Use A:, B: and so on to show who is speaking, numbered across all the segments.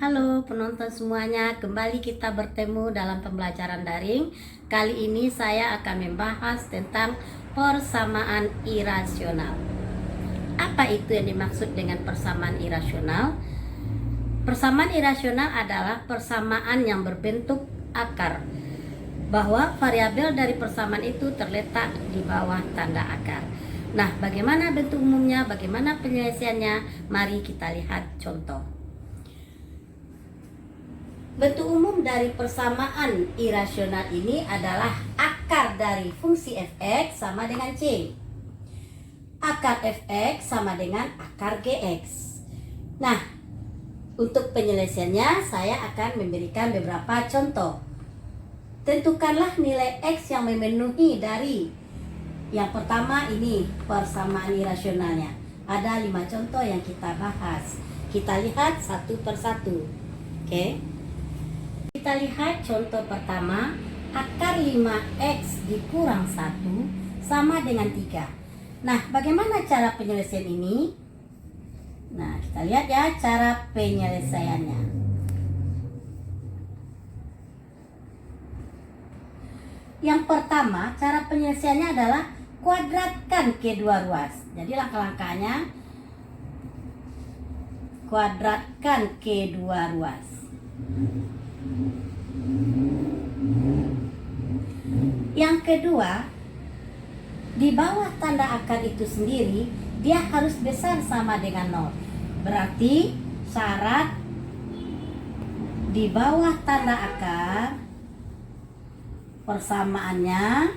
A: Halo penonton semuanya, kembali kita bertemu dalam pembelajaran daring. Kali ini saya akan membahas tentang persamaan irasional. Apa itu yang dimaksud dengan persamaan irasional? Persamaan irasional adalah persamaan yang berbentuk akar, bahwa variabel dari persamaan itu terletak di bawah tanda akar. Nah, bagaimana bentuk umumnya, bagaimana penyelesaiannya? Mari kita lihat contoh. Bentuk umum dari persamaan irasional ini adalah akar dari fungsi fx sama dengan c. Akar fx sama dengan akar gx. Nah, untuk penyelesaiannya saya akan memberikan beberapa contoh. Tentukanlah nilai x yang memenuhi dari yang pertama ini persamaan irasionalnya. Ada 5 contoh yang kita bahas. Kita lihat satu persatu. Oke. Kita lihat contoh pertama, akar 5x dikurang 1 sama dengan 3. Nah, bagaimana cara penyelesaian ini? Nah, kita lihat ya cara penyelesaiannya. Yang pertama, cara penyelesaiannya adalah kuadratkan kedua ruas. Jadi langkah-langkahnya kuadratkan kedua ruas. Yang kedua, di bawah tanda akar itu sendiri dia harus besar sama dengan 0. Berarti syarat di bawah tanda akar persamaannya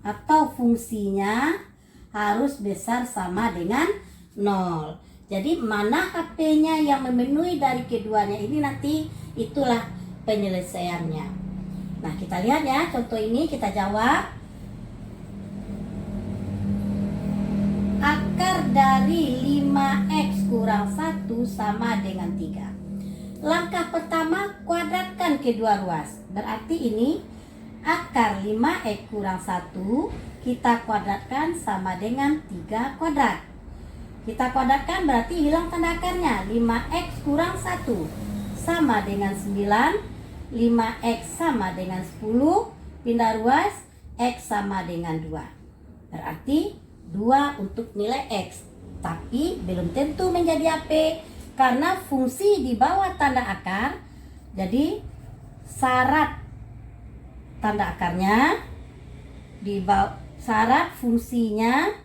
A: atau fungsinya harus besar sama dengan 0. Jadi mana HP-nya yang memenuhi dari keduanya ini nanti itulah penyelesaiannya. Nah, kita lihat ya contoh ini, kita jawab. Akar dari 5x kurang 1 sama dengan 3. Langkah pertama, kuadratkan kedua ruas. Berarti ini akar 5x kurang 1 kita kuadratkan sama dengan 3 kuadrat. Kita kuadratkan berarti hilang tanda akarnya. 5x kurang 1 sama dengan 9. 5x sama dengan 10. Pindah ruas, x sama dengan 2. Berarti 2 untuk nilai x. Tapi belum tentu menjadi AP, karena fungsi di bawah tanda akar. Jadi syarat tanda akarnya di bawah, syarat fungsinya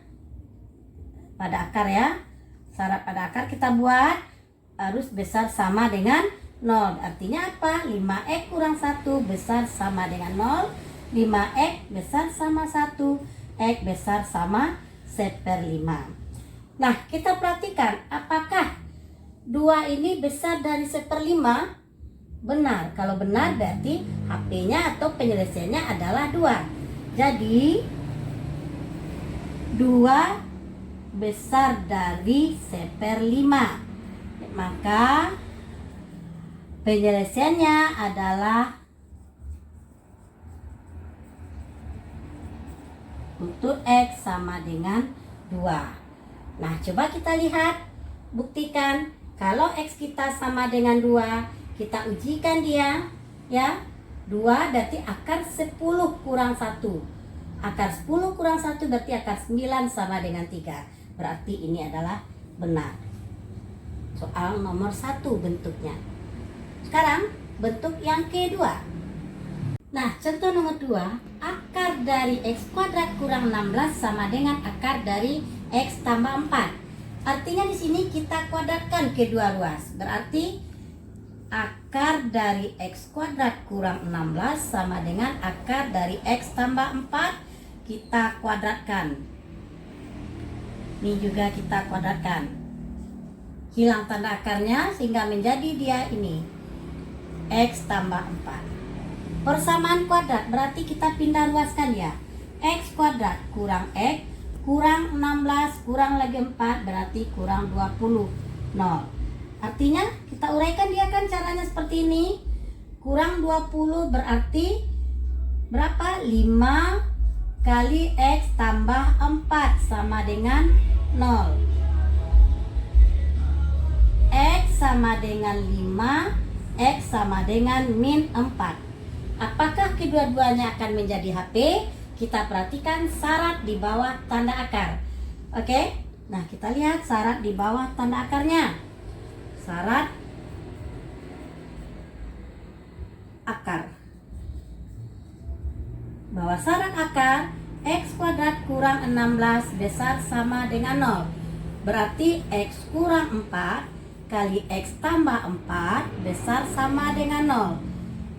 A: pada akar ya. Syarat pada akar kita buat harus besar sama dengan 0. Artinya apa? 5x kurang 1 besar sama dengan 0. 5x besar sama 1. X besar sama 1/5. Nah, kita perhatikan apakah 2 ini besar dari 1/5? Benar. Kalau benar berarti HP-nya atau penyelesaiannya adalah 2. Jadi 2 besar dari 1/5. Maka penyelesaiannya adalah untuk x sama dengan 2. Nah, coba kita lihat, buktikan kalau x kita sama dengan 2, kita ujikan dia ya. 2 berarti akar 10 kurang 1. Akar 10 kurang 1 berarti akar 9 sama dengan 3. Berarti ini adalah benar. Soal nomor 1 bentuknya. Sekarang bentuk yang kedua. Nah, contoh nomor 2, akar dari x kuadrat kurang 16 sama dengan akar dari x tambah 4. Artinya di sini kita kuadratkan kedua ruas. Berarti akar dari x kuadrat kurang 16 sama dengan akar dari x tambah 4. Kita kuadratkan. Ini juga kita kuadratkan. Hilang tanda akarnya sehingga menjadi dia ini x tambah 4. Persamaan kuadrat berarti kita pindah ruaskan ya. X kuadrat kurang x kurang 16 kurang lagi 4 berarti kurang 20. 0. Artinya kita uraikan dia kan caranya seperti ini. Kurang 20 berarti berapa? 5 kali x tambah 4 sama dengan 0. sama dengan 5, X sama dengan min 4. Apakah kedua-duanya akan menjadi HP? Kita perhatikan syarat di bawah tanda akar. Oke, nah kita lihat syarat di bawah tanda akarnya. Syarat akar. Bahwa syarat akar X kuadrat kurang 16 besar sama dengan 0. Berarti X kurang 4 kali X tambah 4 besar sama dengan 0.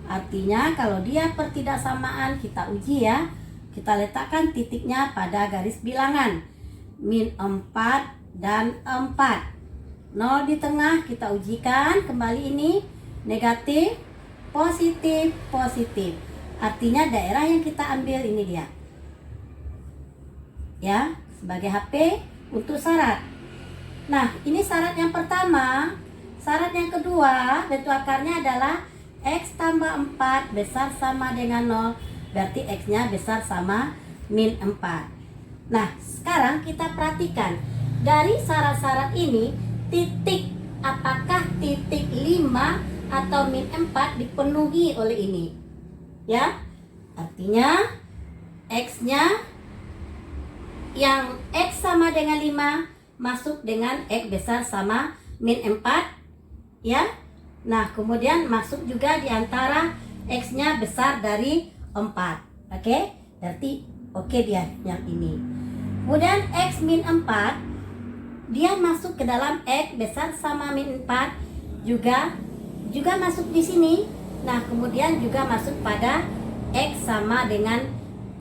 A: Artinya kalau dia pertidaksamaan kita uji ya. Kita letakkan titiknya pada garis bilangan. Min 4 dan 4. 0 di tengah kita ujikan kembali ini. Negatif, positif, positif. Artinya daerah yang kita ambil ini dia. Ya, sebagai HP untuk syarat. Nah, ini syarat yang pertama. Syarat yang kedua, bentuk akarnya adalah X tambah 4 besar sama dengan 0. Berarti X-nya besar sama min 4. Nah, sekarang kita perhatikan. Dari syarat-syarat ini, titik apakah titik 5 atau min 4 dipenuhi oleh ini. Ya, artinya X-nya yang X sama dengan 5 masuk dengan X besar sama min 4 ya. Nah kemudian masuk juga di antara X-nya besar dari 4. Oke, berarti oke dia yang ini. Kemudian X min 4 dia masuk ke dalam X besar sama min 4 juga masuk di sini. Nah kemudian juga masuk pada X sama dengan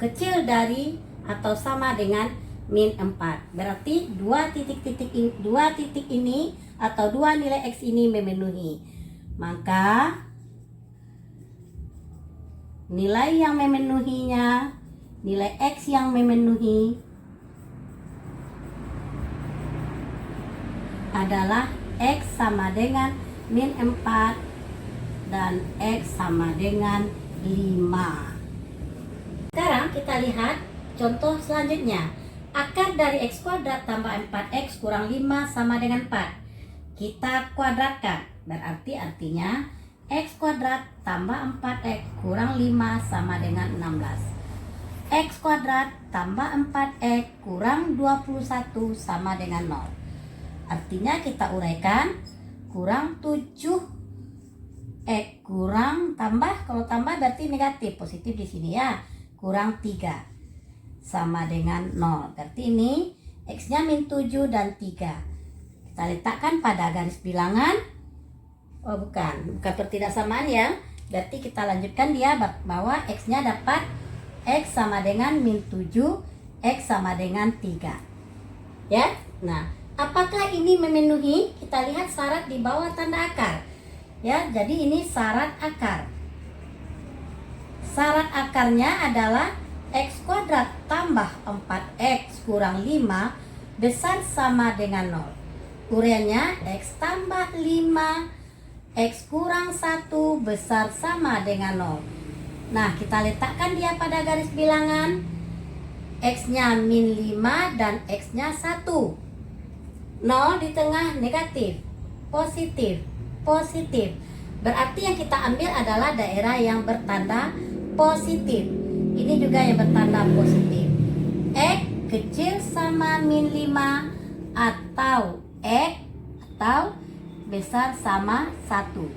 A: kecil dari atau sama dengan min 4. Berarti dua titik ini atau dua nilai X ini memenuhi. Maka nilai yang memenuhinya, nilai X yang memenuhi adalah X sama dengan min 4 dan X sama dengan 5. Sekarang kita lihat contoh selanjutnya. Akar dari X kuadrat tambah 4X kurang 5 sama dengan 4. Kita kuadratkan. Berarti artinya X kuadrat tambah 4X kurang 5 sama dengan 16. X kuadrat tambah 4X kurang 21 sama dengan 0. Artinya kita uraikan kurang 7X kurang tambah, kalau tambah berarti negatif, positif di sini ya. Kurang 3 sama dengan 0. Berarti ini X-nya min 7 dan 3. Kita letakkan pada garis bilangan. Oh bukan pertidaksamaan ya. Berarti kita lanjutkan dia bahwa X-nya dapat X sama dengan min 7, X sama dengan 3. Ya. Nah, apakah ini memenuhi? Kita lihat syarat di bawah tanda akar. Ya, jadi ini syarat akar. Syarat akarnya adalah X kuadrat tambah 4X kurang 5 besar sama dengan 0. Uraiannya X tambah 5 X kurang 1 besar sama dengan 0. Nah kita letakkan dia pada garis bilangan. X-nya min 5 dan X-nya 1. 0 di tengah negatif, positif, positif. Berarti yang kita ambil adalah daerah yang bertanda positif. Ini juga yang bertanda positif. X kecil sama min 5 atau X atau besar sama 1.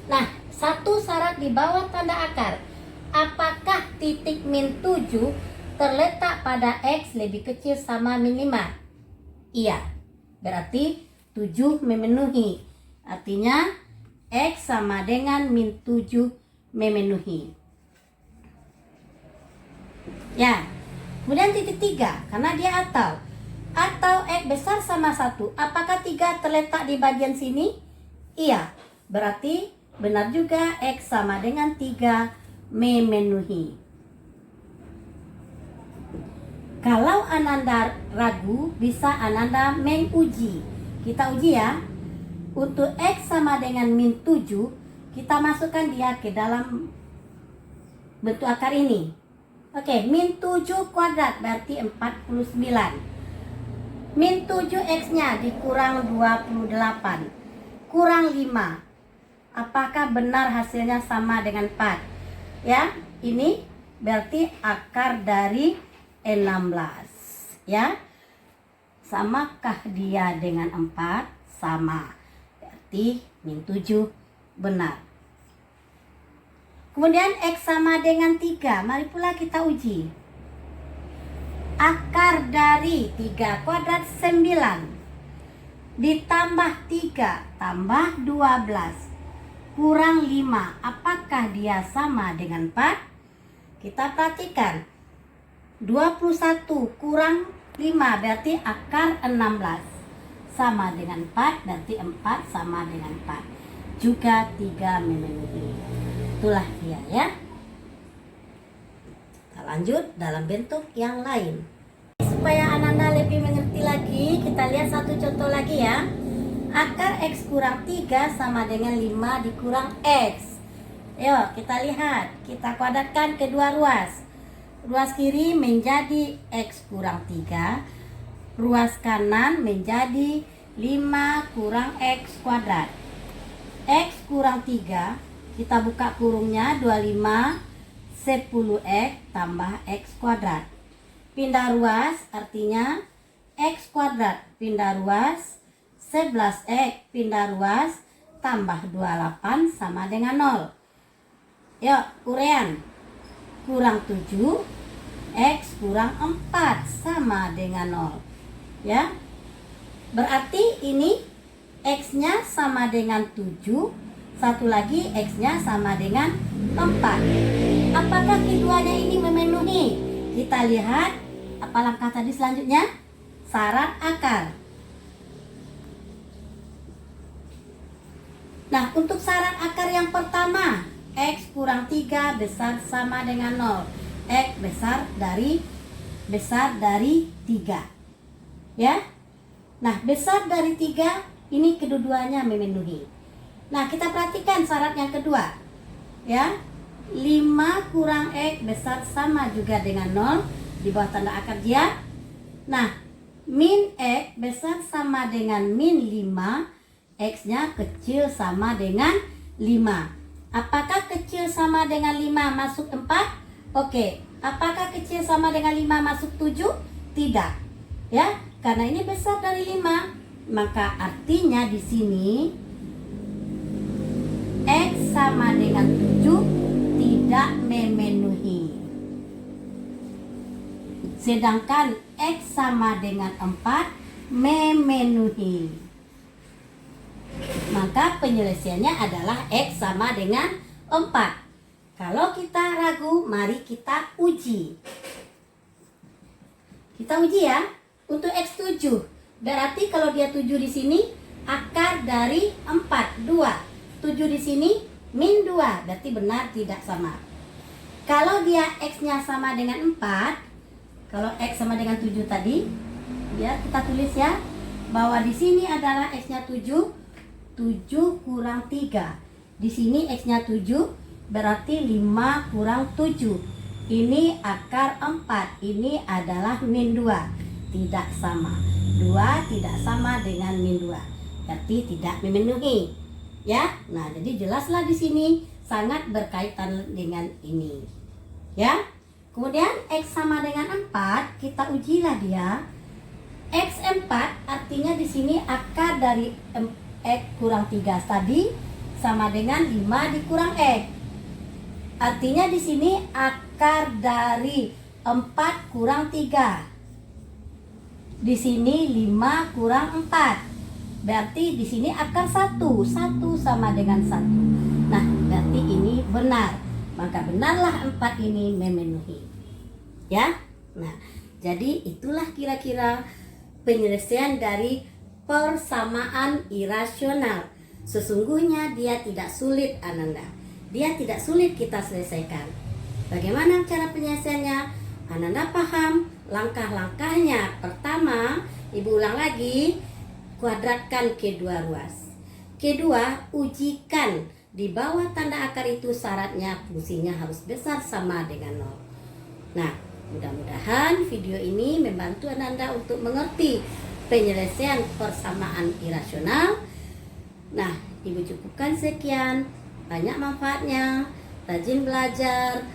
A: Nah, satu syarat di bawah tanda akar. Apakah titik min 7 terletak pada X lebih kecil sama min 5? Iya. Berarti 7 memenuhi. Artinya X sama dengan min 7 memenuhi. Ya, kemudian titik 3 karena dia atau X besar sama 1. Apakah 3 terletak di bagian sini? Iya, berarti benar juga X sama dengan 3 memenuhi. Kalau Ananda ragu, bisa Ananda menguji. Kita uji ya. Untuk X sama dengan min 7, kita masukkan dia ke dalam bentuk akar ini. Oke, min 7 kuadrat berarti 49. Min 7 X-nya dikurang 28. kurang 5. Apakah benar hasilnya sama dengan 4? Ya, ini berarti akar dari 16. Ya, samakah dia dengan 4? Sama. Berarti min 7 benar. Kemudian X sama dengan 3. Mari pula kita uji. Akar dari 3 kuadrat 9 ditambah 3 tambah 12 kurang 5. Apakah dia sama dengan 4? Kita perhatikan. 21 kurang 5 berarti akar 16. Sama dengan 4 berarti 4 sama dengan 4. Juga 3 memenuhi. Itulah dia ya. Kita lanjut dalam bentuk yang lain. Supaya Ananda lebih mengerti lagi, kita lihat satu contoh lagi ya. Akar X kurang 3 sama dengan 5 dikurang X. Yuk kita lihat. Kita kuadratkan kedua ruas. Ruas kiri menjadi X kurang 3. Ruas kanan menjadi 5 kurang X kuadrat. X kurang 3. Kita buka kurungnya 25 10X tambah X kuadrat. Pindah ruas artinya X kuadrat pindah ruas 11X pindah ruas tambah 28 sama dengan 0. Yuk, urean. Kurang 7, X kurang 4 sama dengan 0. Ya. Berarti ini X-nya sama dengan 7, satu lagi X-nya sama dengan 4. Apakah keduanya ini memenuhi? Kita lihat apa langkah tadi selanjutnya? Syarat akar. Nah, untuk syarat akar yang pertama, X kurang 3 besar sama dengan 0. X besar dari 3. Ya. Nah, besar dari 3 ini kedua-duanya memenuhi. Nah, kita perhatikan syarat yang kedua. Ya. 5 kurang X besar sama juga dengan 0 di bawah tanda akar dia. Nah, min X besar sama dengan min 5. X-nya kecil sama dengan 5. Apakah kecil sama dengan 5 masuk 4? Oke. Apakah kecil sama dengan 5 masuk 7? Tidak. Ya, karena ini besar dari 5. Maka artinya di sini X sama dengan 7 tidak memenuhi. Sedangkan X sama dengan 4 memenuhi. Maka penyelesaiannya adalah X sama dengan 4. Kalau kita ragu, mari kita uji. Kita uji ya. Untuk X 7. Berarti kalau dia 7 di sini, akar dari 4, 2. 7 di sini, min 2. Berarti benar tidak sama. Kalau dia X-nya sama dengan 4, kalau X sama dengan 7 tadi, ya kita tulis ya, bahwa di sini adalah X-nya 7. 7 kurang 3. Di sini X-nya 7, berarti 5 kurang 7. Ini akar 4. Ini adalah min 2. Tidak sama. 2 tidak sama dengan min 2. Berarti tidak memenuhi. Ya. Nah, jadi jelaslah di sini sangat berkaitan dengan ini. Ya. Kemudian X sama dengan 4, kita ujilah dia. X4 artinya di sini akar dari X kurang 3 tadi sama dengan 5 dikurang X. Artinya di sini akar dari 4 kurang 3. Di sini 5 kurang 4. Berarti di sini akar 1. 1 sama dengan 1. Nah, berarti ini benar. Maka benarlah 4 ini memenuhi. Ya. Nah, jadi itulah kira-kira penyelesaian dari persamaan irasional. Sesungguhnya dia tidak sulit, Ananda. Dia tidak sulit kita selesaikan. Bagaimana cara penyelesaiannya? Ananda paham langkah-langkahnya. Pertama, Ibu ulang lagi, kuadratkan kedua ruas. Kedua, ujikan di bawah tanda akar itu syaratnya fungsinya harus besar sama dengan 0. Nah, mudah-mudahan video ini membantu Ananda untuk mengerti penyelesaian persamaan irasional. Nah, Ibu cukupkan sekian. Banyak manfaatnya. Rajin belajar.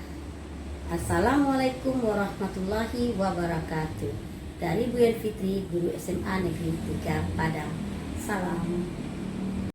A: Assalamualaikum warahmatullahi wabarakatuh. Dari Bu Yen Fitri, Guru SMA Negeri 3 Padang. Salam.